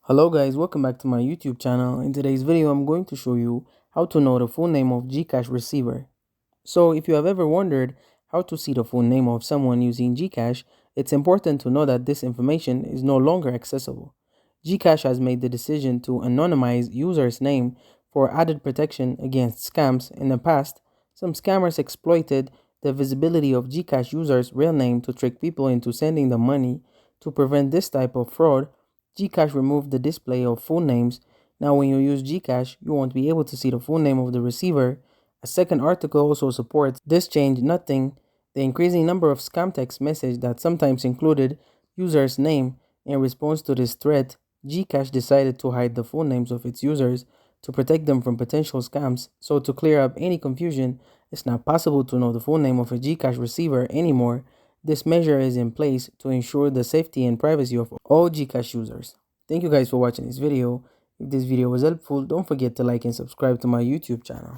Hello guys, welcome back to my YouTube channel. In today's video, I'm going to show you how to know the full name of Gcash receiver. So if you have ever wondered how to see the full name of someone using Gcash, it's important to know that this information is no longer accessible. Gcash has made the decision to anonymize users' name for added protection against scams. In the past, some scammers exploited the visibility of Gcash users' real name to trick people into sending them money. To prevent this type of fraud, Gcash removed the display of full names. Now when you use Gcash, you won't be able to see the full name of the receiver. A second article also supports this change, noting the increasing number of scam text messages that sometimes included user's name. In response to this threat, Gcash decided to hide the full names of its users to protect them from potential scams. So to clear up any confusion, it's not possible to know the full name of a Gcash receiver anymore. This measure is in place to ensure the safety and privacy of all Gcash users. Thank you guys for watching this video. If this video was helpful, don't forget to like and subscribe to my YouTube channel.